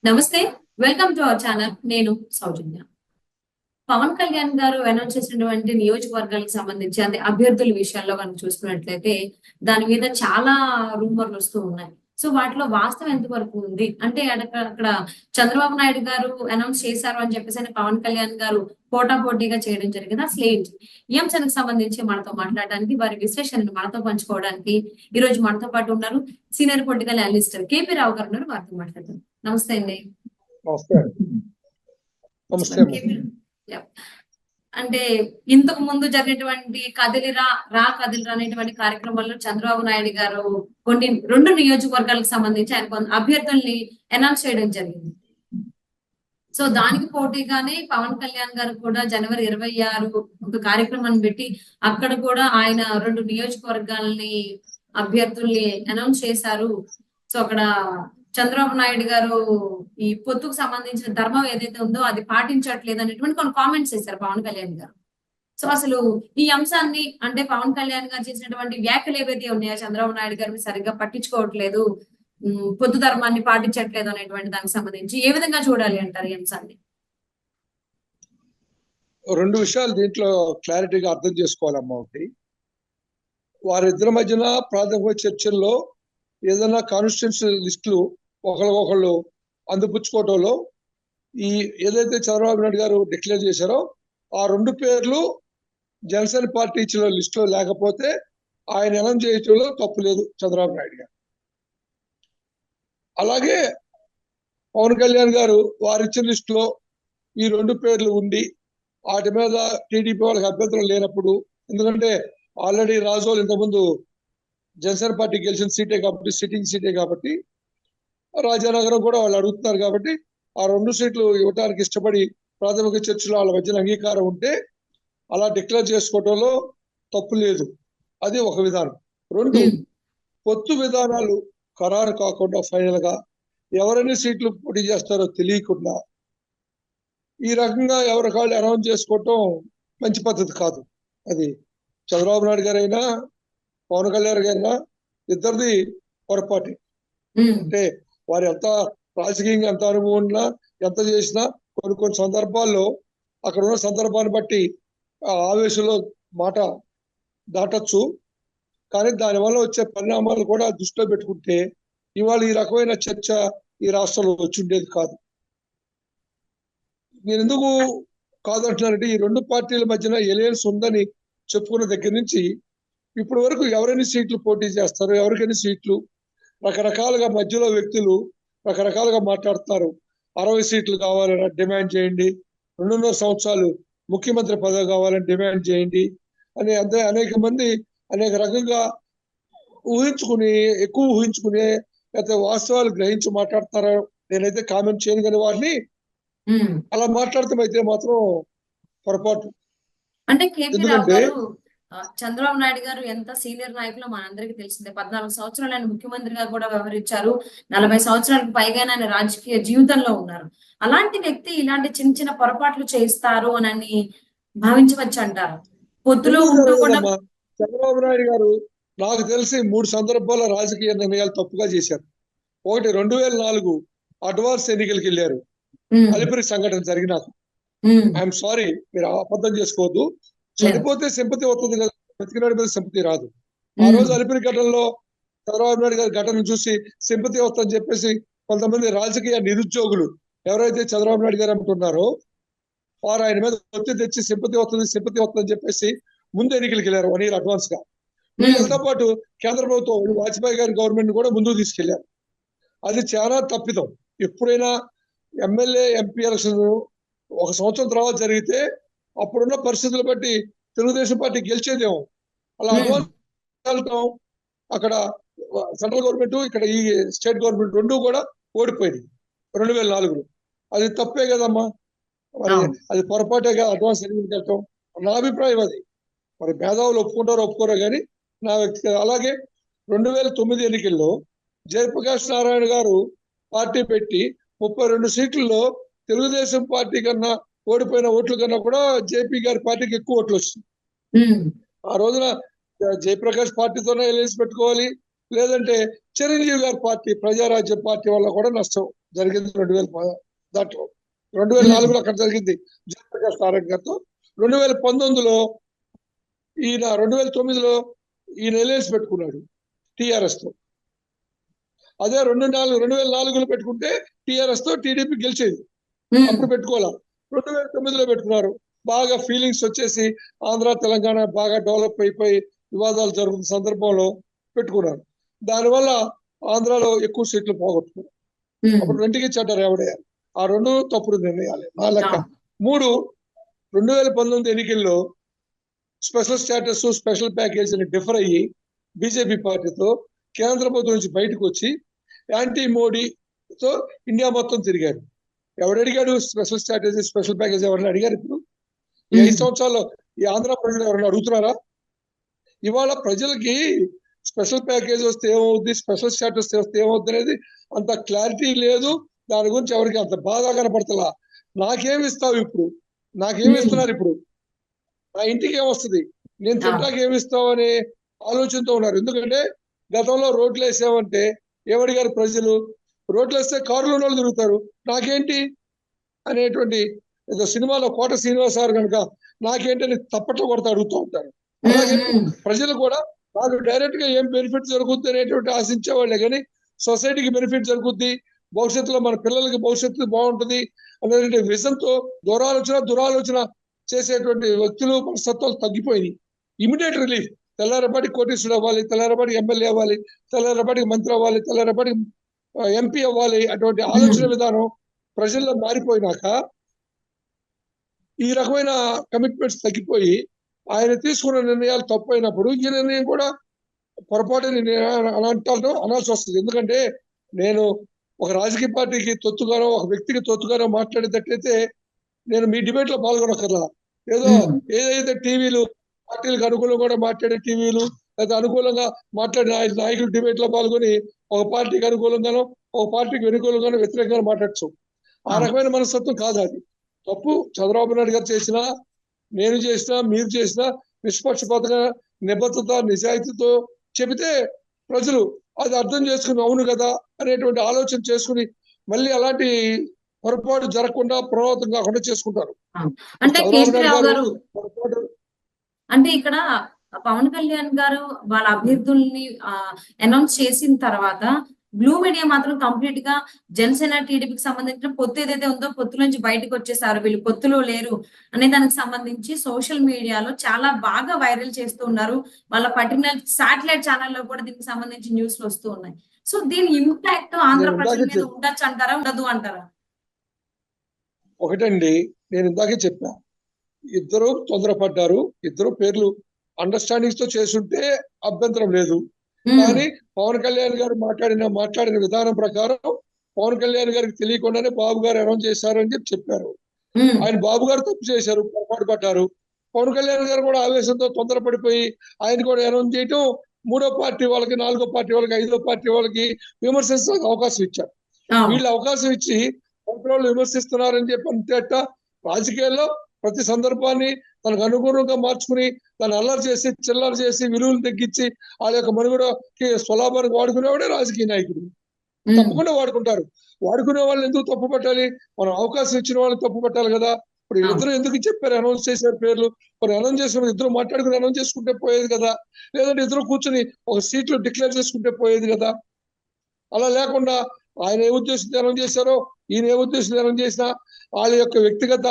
నమస్తే. Welcome to our channel. నేను సౌజన్య. పవన్ కళ్యాణ్ గారు అనౌన్స్ చేసినటువంటి నియోజకవర్గాలకు సంబంధించి అంటే అభ్యర్థుల విషయాల్లో మనం చూసుకున్నట్లయితే దాని మీద చాలా రూమర్‌లు వస్తూ ఉన్నాయి. సో వాటిలో వాస్తవం ఎంతవరకు ఉంది? అంటే అక్కడ చంద్రబాబు నాయుడు గారు అనౌన్స్ చేశారు అని చెప్పేసని పవన్ కళ్యాణ్ గారు పోటాపోటీగా చేయడం జరిగింది. అసలేంటి? ఈ అంశానికి సంబంధించి మనతో మాట్లాడడానికి, వారి విశ్లేషణను మనతో పంచుకోవడానికి ఈరోజు మనతో పాటు ఉన్నారు సీనియర్ పొలిటికల్ అనలిస్ట్ కేపీ రావు గారు ఉన్నారు. వారితో మాట్లాడదాం. నమస్తే అండి. నమస్తే. నమస్తే. యాహ్! అంటే ఇంతకు ముందు జరిగినటువంటి కదిలిరా కదిలిరా అనేటువంటి కార్యక్రమంలో చంద్రబాబు నాయుడు గారు కొన్ని 2 నియోజకవర్గాలకు సంబంధించి ఆయన అభ్యర్థుల్ని అనౌన్స్ చేయడం జరిగింది. సో దానికి పోటీగానే పవన్ కళ్యాణ్ గారు కూడా జనవరి 26 ఒక కార్యక్రమాన్ని పెట్టి అక్కడ కూడా ఆయన 2 నియోజకవర్గాలని అభ్యర్థుల్ని అనౌన్స్ చేశారు. సో అక్కడ చంద్రబాబు నాయుడు గారు ఈ పొత్తుకు సంబంధించిన ధర్మం ఏదైతే ఉందో అది పాటించట్లేదు అనేటువంటి కొన్ని కామెంట్స్ చేశారు పవన్ కళ్యాణ్ గారు. సో అసలు ఈ అంశాన్ని అంటే పవన్ కళ్యాణ్ గారు చేసినటువంటి వ్యాఖ్యలు ఏవైతే ఉన్నాయో చంద్రబాబు నాయుడు గారు సరిగ్గా పట్టించుకోవట్లేదు, పొత్తు ధర్మాన్ని పాటించట్లేదు అనేటువంటి దానికి సంబంధించి ఏ విధంగా చూడాలి అంటారు ఈ అంశాన్ని? 2 విషయాలు దీంట్లో క్లారిటీగా అర్థం చేసుకోవాలమ్మా. ఒకటి, వారిద్దరి మధ్యన ప్రాథమిక చర్చల్లో ఏదైనా కాన్స్టిట్యూన్సీ లిస్టులు ఒకళ్ళు అందిపుచ్చుకోవడంలో ఈ ఏదైతే చంద్రబాబు నాయుడు గారు డిక్లేర్ చేశారో ఆ 2 పేర్లు జనసేన పార్టీ ఇచ్చిన లిస్టులో లేకపోతే ఆయన అనౌన్స్ చేయటంలో తప్పు లేదు చంద్రబాబు నాయుడు గారు. అలాగే పవన్ కళ్యాణ్ గారు వారిచ్చిన లిస్టులో ఈ 2 పేర్లు ఉండి వాటి మీద టీడీపీ వాళ్ళకి అభ్యంతరం లేనప్పుడు, ఎందుకంటే ఆల్రెడీ రాజోలు ఇంతకుముందు జనసేన పార్టీ గెలిచిన సీటే కాబట్టి, సిట్టింగ్ సీటే కాబట్టి, రాజానగరం కూడా వాళ్ళు అడుగుతున్నారు కాబట్టి ఆ 2 సీట్లు ఇవ్వడానికి ఇష్టపడి ప్రాథమిక చర్చలో వాళ్ళ మధ్యన అంగీకారం ఉంటే అలా డిక్లేర్ చేసుకోవడంలో తప్పు లేదు. అది ఒక విధానం. 2, పొత్తు విధానాలు ఖరారు కాకుండా ఫైనల్ గా ఎవరైనా సీట్లు పోటీ చేస్తారో తెలియకుండా ఈ రకంగా ఎవరి కాళ్ళు అనౌన్స్ చేసుకోవటం మంచి పద్ధతి కాదు. అది చంద్రబాబు నాయుడు గారైనా పవన్ కళ్యాణ్ గారైనా ఇద్దరిది పొరపాటు. అంటే వారు ఎంత రాజకీయంగా ఎంత అనుభవం ఉన్నా ఎంత చేసినా కొన్ని సందర్భాల్లో అక్కడ ఉన్న సందర్భాన్ని బట్టి ఆవేశంలో మాట దాటచ్చు. కానీ దానివల్ల వచ్చే పరిణామాలు కూడా దృష్టిలో పెట్టుకుంటే ఇవాళ ఈ రకమైన చర్చ ఈ రాష్ట్రంలో వచ్చి ఉండేది కాదు. నేను ఎందుకు కాదంటున్నానంటే ఈ 2 పార్టీల మధ్యన ఎలియన్స్ ఉందని చెప్పుకున్న దగ్గర నుంచి ఇప్పటి వరకు ఎవరైనా సీట్లు పోటీ చేస్తారు, ఎవరికైనా సీట్లు రకరకాలుగా మధ్యలో వ్యక్తులు రకరకాలుగా మాట్లాడుతున్నారు. 60 సీట్లు కావాలని డిమాండ్ చేయండి, 2.5 సంవత్సరాలు ముఖ్యమంత్రి పదవి కావాలని డిమాండ్ చేయండి అని అనేక మంది అనేక రకంగా ఎక్కువ ఊహించుకునే లేకపోతే వాస్తవాలు గ్రహించి మాట్లాడతారో నేనైతే కామెంట్ చేయను. కానీ వారిని అలా మాట్లాడతాం అయితే మాత్రం పొరపాటు. అంటే కేపీ రావు గారు చంద్రబాబు నాయుడు గారు ఎంత సీనియర్ నాయకులో మనందరికీ తెలిసిందే. 14 సంవత్సరాలు ఆయన ముఖ్యమంత్రిగా కూడా వ్యవహరించారు. 40 సంవత్సరాలకు పైగా ఆయన రాజకీయ జీవితంలో ఉన్నారు. అలాంటి వ్యక్తి ఇలాంటి చిన్న పొరపాట్లు చేస్తారు అని భావించవచ్చు అంటారు. పొత్తులో ఉంటూ కూడా చంద్రబాబు నాయుడు గారు నాకు తెలిసి 3 సందర్భాల్లో రాజకీయ నిర్ణయాలు తప్పుగా చేశారు. ఒకటి, 2004 అడ్వాన్స్ ఎన్నికలకు వెళ్ళారు. అలిపిరి సంఘటన జరిగినాక ఐఎమ్ సారీ, మీరు అబద్ధం చేసుకోవద్దు. చనిపోతే సింపతి అవుతుంది కదా, బతికినాడి మీద సింపతి రాదు. ఆ రోజు అలిపిరి ఘటనలో చంద్రబాబు నాయుడు గారి ఘటనను చూసి సింపతి అవుతుందని చెప్పేసి కొంతమంది రాజకీయ నిరుద్యోగులు ఎవరైతే చంద్రబాబు నాయుడు గారు అంటున్నారో వారు ఆయన మీద ఒత్తిడి తెచ్చి సింపతి అవుతుందని చెప్పేసి ముందు ఎన్నికలకు వెళ్ళారు 1 year అడ్వాన్స్ గా. వీళ్ళతో పాటు కేంద్ర ప్రభుత్వం వాజ్పేయి గారి గవర్నమెంట్ కూడా ముందుకు తీసుకెళ్లారు. అది చాలా తప్పిదం. ఎప్పుడైనా ఎమ్మెల్యే ఎంపీ ఎలక్షన్ 1 సంవత్సరం తర్వాత జరిగితే అప్పుడున్న పరిస్థితులు బట్టి తెలుగుదేశం పార్టీ గెలిచేదేమో. అలా అడ్వాన్స్ అక్కడ సెంట్రల్ గవర్నమెంట్ ఇక్కడ ఈ స్టేట్ గవర్నమెంట్ 2 కూడా ఓడిపోయింది 2004లో. అది తప్పే కదమ్మా. మరి అది పొరపాటేగా అడ్వాన్స్ ఎన్నికలకు వెళ్తాం. నా అభిప్రాయం అది. మరి మేధావులు ఒప్పుకోరో కానీ నా వ్యక్తిగత. అలాగే 2009 ఎన్నికల్లో జయప్రకాష్ నారాయణ గారు పార్టీ పెట్టి 32 సీట్లలో తెలుగుదేశం పార్టీ కన్నా ఓడిపోయిన ఓట్ల కన్నా కూడా జేపీ గారి పార్టీకి ఎక్కువ ఓట్లు వచ్చింది. ఆ రోజున జయప్రకాష్ పార్టీతోనే ఎలయన్స్ పెట్టుకోవాలి, లేదంటే చిరంజీవి గారి పార్టీ ప్రజారాజ్యం పార్టీ వల్ల కూడా నష్టం జరిగింది 2000 దాంట్లో 2004లో అక్కడ జరిగింది జయప్రకాష్ నారాయణ గారితో. 2019లో ఈయన 2009లో ఈయన ఎల్ఎల్సి పెట్టుకున్నాడు టిఆర్ఎస్ తో. అదే 2004లో పెట్టుకుంటే టిఆర్ఎస్ తో టీడీపీ గెలిచేది. అప్పుడు పెట్టుకోవాలా, 2009లో పెట్టుకున్నారు. బాగా ఫీలింగ్స్ వచ్చేసి ఆంధ్ర తెలంగాణ బాగా డెవలప్ అయిపోయి వివాదాలు జరుగుతున్న సందర్భంలో పెట్టుకున్నారు. దానివల్ల ఆంధ్రాలో ఎక్కువ సీట్లు పోగొట్టుకున్నారు. అప్పుడు రెండుకి చెడ్డారు ఎవడే. ఆ రెండు తప్పుడు నిర్ణయాలే నా లెక్క. 3, 2019 ఎన్నికల్లో స్పెషల్ స్టేటస్ స్పెషల్ ప్యాకేజ్ అని డిఫర్ అయ్యి బీజేపీ పార్టీతో కేంద్ర ప్రభుత్వం నుంచి బయటకు వచ్చి యాంటీ మోడీతో ఇండియా మొత్తం తిరిగారు. ఎవడు అడిగాడు స్పెషల్ స్ట్రాటజీ స్పెషల్ ప్యాకేజ్? ఎవరైనా అడిగారు? ఇప్పుడు ఈ 5 సంవత్సరాల్లో ఈ ఆంధ్ర ప్రజలు ఎవరైనా అడుగుతున్నారా? ఇవాళ ప్రజలకి స్పెషల్ ప్యాకేజ్ వస్తే ఏమవుద్ది, స్పెషల్ స్టాటస్ వస్తే ఏమవుద్ది అనేది అంత క్లారిటీ లేదు. దాని గురించి ఎవరికి అంత బాధ కనపడతలా. నాకేమి ఇస్తావు ఇప్పుడు, నాకేమి ఇస్తున్నారు ఇప్పుడు, నా ఇంటికి ఏమొస్తుంది, నేను తింటాకి ఏమి ఇస్తావు అనే ఆలోచనతో ఉన్నారు. ఎందుకంటే గతంలో రోడ్లు వేసామంటే ఏమడిగారు ప్రజలు? రోడ్లు వేస్తే కారులో వాళ్ళు తిరుగుతారు, నాకేంటి అనేటువంటి ఏదో సినిమాలో కోట శ్రీనివాస్ గారు కనుక నాకేంటని తప్పట్లు కొడతా అడుగుతూ ఉంటారు. అలాగే ప్రజలు కూడా నాకు డైరెక్ట్ గా ఏం బెనిఫిట్ జరుగుద్ది అనేటువంటి ఆశించేవాళ్ళే కానీ సొసైటీకి బెనిఫిట్ జరుగుద్ది, భవిష్యత్తులో మన పిల్లలకి భవిష్యత్తు బాగుంటుంది అనేటువంటి విజన్తో దురాలోచన చేసేటువంటి వ్యక్తులు మనస్తత్వాలు తగ్గిపోయినాయి. ఇమీడియట్ రిలీఫ్, తెల్లారపాటికి కోటీశ్వరుడు అవ్వాలి, తెల్లారపాటికి ఎమ్మెల్యే అవ్వాలి, తెల్లారపాటికి మంత్రి అవ్వాలి, తెల్లారపాటికి ఎంపీ అవ్వాలి, అటువంటి ఆలోచన విధానం ప్రజల్లో మారిపోయినాక ఈ రకమైన కమిట్మెంట్స్ తగ్గిపోయి ఆయన తీసుకున్న నిర్ణయాలు తప్పు అయినప్పుడు ఈ నిర్ణయం కూడా పొరపాటు అనాల్సి వస్తుంది. ఎందుకంటే నేను ఒక రాజకీయ పార్టీకి తొత్తుగానో ఒక వ్యక్తికి తొత్తుగానో మాట్లాడేటట్లయితే నేను మీ డిబేట్ లో పాల్గొనక్కర్లా. ఏదైతే టీవీలు పార్టీలకు అనుకూలంగా కూడా మాట్లాడే టీవీలు లేదా అనుకూలంగా మాట్లాడే నాయకులు డిబేట్ లో పాల్గొని ఒక పార్టీకి అనుకూలంగానో ఒక పార్టీకి అనుకూలంగానో వ్యతిరేకంగా మాట్లాడచ్చు. ఆ రకమైన మనస్తత్వం కాదు అది. తప్పు చంద్రబాబు నాయుడు గారు చేసినా, నేను చేసినా, మీరు చేసినా నిష్పక్షపాతంగా నిబద్ధత నిజాయితీతో చెబితే ప్రజలు అది అర్థం చేసుకుని అవును కదా అనేటువంటి ఆలోచన చేసుకుని మళ్ళీ అలాంటి పొరపాటు జరగకుండా ప్రభావితం కాకుండా చేసుకుంటారు. అంటే కేసీఆర్ గారు అంటే ఇక్కడ పవన్ కళ్యాణ్ గారు వాళ్ళ అభ్యర్థుల్ని అనౌన్స్ చేసిన తర్వాత బ్లూ మీడియా మాత్రం కంప్లీట్ గా జనసేన టీడీపీకి సంబంధించిన పొత్తు ఏదైతే ఉందో పొత్తు నుంచి బయటకు వచ్చేసారు, వీళ్ళు పొత్తులో లేరు అనే దానికి సంబంధించి సోషల్ మీడియాలో చాలా బాగా వైరల్ చేస్తూ ఉన్నారు. వాళ్ళ పర్టికులర్ శాటిలైట్ ఛానల్లో కూడా దీనికి సంబంధించి న్యూస్లు వస్తూ ఉన్నాయి. సో దీని ఇంపాక్ట్ ఆంధ్ర ప్రజల మీద ఉండొచ్చు అంటారా, ఉండదు అంటారా? ఒకటండి, నేను ఇందాకే చెప్పా, ఇద్దరు తొందరపడ్డారు, ఇద్దరు పేర్లు అండర్స్టాండింగ్స్ తో చేస్తుంటే అభ్యంతరం లేదు. కానీ పవన్ కళ్యాణ్ గారు మాట్లాడిన విధానం ప్రకారం పవన్ కళ్యాణ్ గారికి తెలియకుండానే బాబు గారు అనౌన్స్ చేశారు అని చెప్పారు. ఆయన బాబు గారు తప్పు చేశారు, పొరపాటు పడ్డారు. పవన్ కళ్యాణ్ గారు కూడా ఆవేశంతో తొందరపడిపోయి ఆయన కూడా అనౌన్స్ చేయటం 3వ పార్టీ వాళ్ళకి, 4వ పార్టీ వాళ్ళకి, 5వ పార్టీ వాళ్ళకి విమర్శించడానికి అవకాశం ఇచ్చారు. వీళ్ళు అవకాశం ఇచ్చి వాళ్ళు విమర్శిస్తున్నారని చెప్పి అంతేట రాజకీయాల్లో ప్రతి సందర్భాన్ని తనకు అనుగుణంగా మార్చుకుని దాన్ని అల్లరి చేసి చిల్లర చేసి విలువలు తగ్గించి వాళ్ళ యొక్క మనుగడకి స్వలాభానికి వాడుకునేవాడే రాజకీయ నాయకుడు. తప్పకుండా వాడుకుంటారు. వాడుకునే వాళ్ళని ఎందుకు తప్పు పట్టాలి? మనం అవకాశం ఇచ్చిన వాళ్ళని తప్పు పట్టాలి కదా. ఇప్పుడు వీళ్ళిద్దరూ ఎందుకు చెప్పారు, అనౌన్స్ చేశారు పేర్లు? మరి అనౌన్స్ చేసిన ఇద్దరు మాట్లాడుకుని అనౌన్స్ చేసుకుంటే పోయేది కదా. లేదంటే ఇద్దరు కూర్చొని ఒక సీట్లు డిక్లేర్ చేసుకుంటే పోయేది కదా. అలా లేకుండా ఆయన ఏ ఉద్దేశంతో అనౌన్స్ చేశారో ఈయన ఏ ఉద్దేశంతో అనౌన్స్ చేసినా వాళ్ళ యొక్క వ్యక్తిగత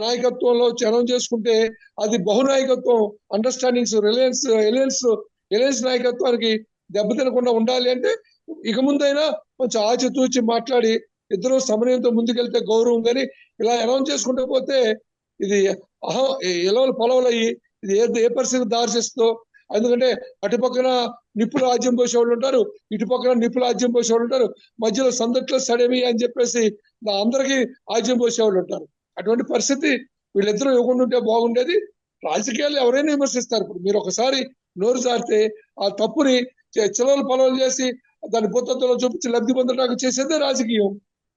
నాయకత్వంలో అనౌన్స్ చేసుకుంటే అది బహునాయకత్వం, అండర్స్టాండింగ్స్, రిలయన్స్ నాయకత్వానికి దెబ్బతినకుండా ఉండాలి అంటే ఇక ముందైనా కొంచెం ఆచితూచి మాట్లాడి ఇద్దరు సమన్వయంతో ముందుకెళ్తే గౌరవం. కానీ ఇలా అనౌన్స్ చేసుకుంటూ పోతే ఇది ఎలవలు పొలవలయ్యి ఇది ఏ పరిస్థితికి దారి చేస్తుందో. ఎందుకంటే అటుపక్కన నిప్పులు ఆజ్యం పోసేవాళ్ళు ఉంటారు, ఇటుపక్కన నిప్పులు ఆజ్యం పోసేవాళ్ళు ఉంటారు, మధ్యలో సందట్లో సడేమి అని చెప్పేసి అందరికీ ఆజ్యం పోసేవాళ్ళు ఉంటారు. అటువంటి పరిస్థితి వీళ్ళిద్దరూ ఇవ్వకుండా ఉంటే బాగుండేది. రాజకీయాలు ఎవరైనా విమర్శిస్తారు. ఇప్పుడు మీరు ఒకసారి నోరు జారితే ఆ తప్పుని చిలవలు పొలవలు చేసి దాని భూతత్వంలో చూపించి లబ్ధి పొందడానికి చేసేదే రాజకీయం.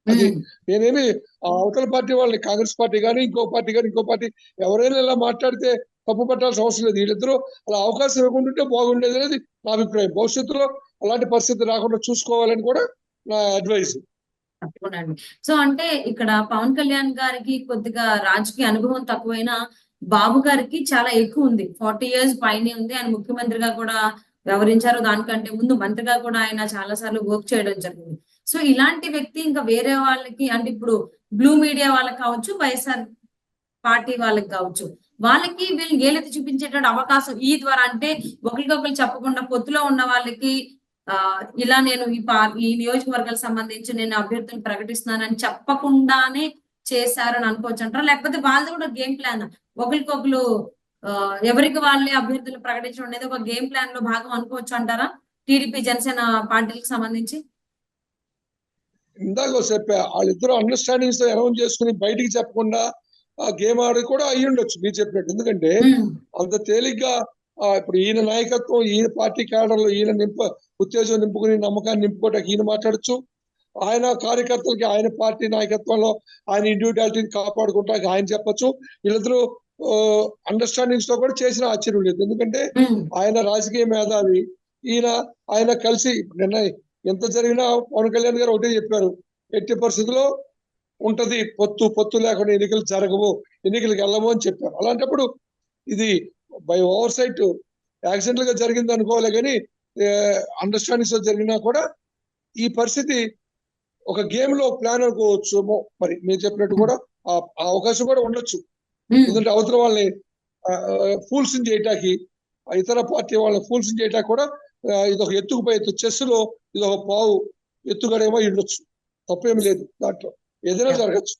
అది నేనేమి అవతల పార్టీ వాళ్ళని, కాంగ్రెస్ పార్టీ కానీ ఇంకో పార్టీ ఎవరైనా ఇలా మాట్లాడితే తప్పు పట్టాల్సిన అవసరం లేదు. వీళ్ళిద్దరూ అలా అవకాశం ఇవ్వకుండా ఉంటే బాగుండేది అనేది నా అభిప్రాయం. భవిష్యత్తులో అలాంటి పరిస్థితి రాకుండా చూసుకోవాలని కూడా నా అడ్వైస్. తప్పకుండా అండి. సో అంటే ఇక్కడ పవన్ కళ్యాణ్ గారికి కొద్దిగా రాజకీయ అనుభవం తక్కువైనా బాబు గారికి చాలా ఎక్కువ ఉంది. 40 ఇయర్స్ పైనే ఉంది. ఆయన ముఖ్యమంత్రిగా కూడా వ్యవహరించారు. దానికంటే ముందు మంత్రిగా కూడా ఆయన చాలా సార్లు వర్క్ చేయడం జరిగింది. సో ఇలాంటి వ్యక్తి ఇంకా వేరే వాళ్ళకి అంటే ఇప్పుడు బ్లూ మీడియా వాళ్ళకి కావచ్చు, వైఎస్ఆర్ పార్టీ వాళ్ళకి కావచ్చు. వాళ్ళకి వీళ్ళు ఏలెత్తి చూపించేటువంటి అవకాశం ఈ ద్వారా అంటే ఒకరికొకరు చెప్పకుండా పొత్తులో ఉన్న వాళ్ళకి ఇలా నేను ఈ నియోజకవర్గాలకు సంబంధించి నేను అభ్యర్థులను ప్రకటిస్తున్నానని చెప్పకుండానే చేశారని అనుకోవచ్చు అంటారా? లేకపోతే వాళ్ళది కూడా గేమ్ ప్లాన్ ఒకరికొకరు ఎవరికి వాళ్ళే అభ్యర్థులు ప్రకటించడం అనేది ఒక గేమ్ ప్లాన్ లో భాగం అనుకోవచ్చు అంటారా? టీడీపీ జనసేన పార్టీలకు సంబంధించి ఇందాక చెప్పా వాళ్ళిద్దరు అండర్స్టాండింగ్స్ తో అనౌన్స్ చేసుకుని బయటికి చెప్పకుండా ఆ గేమ్ ఆడి కూడా అయ్యి ఉండొచ్చు మీరు చెప్పినట్టు. ఎందుకంటే అంత తేలిగ్గా ఇప్పుడు ఈయన నాయకత్వం, ఈయన పార్టీ క్యాడర్లో ఈయన ఉత్తేజం నింపుకుని నమ్మకాన్ని నింపుకోవడానికి ఈయన మాట్లాడచ్చు. ఆయన కార్యకర్తలకి ఆయన పార్టీ నాయకత్వంలో ఆయన ఇండివిజువాలిటీని కాపాడుకోవడానికి ఆయన చెప్పచ్చు. వీళ్ళిద్దరూ అండర్స్టాండింగ్స్ తో కూడా చేసిన ఆశ్చర్యం లేదు. ఎందుకంటే ఆయన రాజకీయ మేధావి, ఆయన కలిసి నిన్న ఎంత జరిగినా పవన్ కళ్యాణ్ గారు ఒకటే చెప్పారు, ఎట్టి పరిస్థితుల్లో ఉంటది పొత్తు లేకుండా ఎన్నికలు జరగవు, ఎన్నికలకు వెళ్ళము అని చెప్పారు. అలాంటప్పుడు ఇది బై ఓవర్ సైట్ యాక్సిడెంటల్ గా జరిగింది అనుకోవాలి, కానీ అండర్స్టాండింగ్స్ తో జరిగినా కూడా ఈ పరిస్థితి ఒక గేమ్ లో ప్లాన్ అనుకోవచ్చు. మరి మీరు చెప్పినట్టు కూడా ఆ అవకాశం కూడా ఉండొచ్చు. ఎందుకంటే అవతల వాళ్ళని ఫూల్స్ చేయటానికి, ఇతర పార్టీ వాళ్ళని ఫూల్స్ చేయటానికి కూడా ఇదొక ఎత్తుకుపోయి చెస్ లో ఇదొక పావు ఎత్తుగడేమో ఉండొచ్చు. తప్పేమి లేదు దాంట్లో, ఏదైనా జరగచ్చు.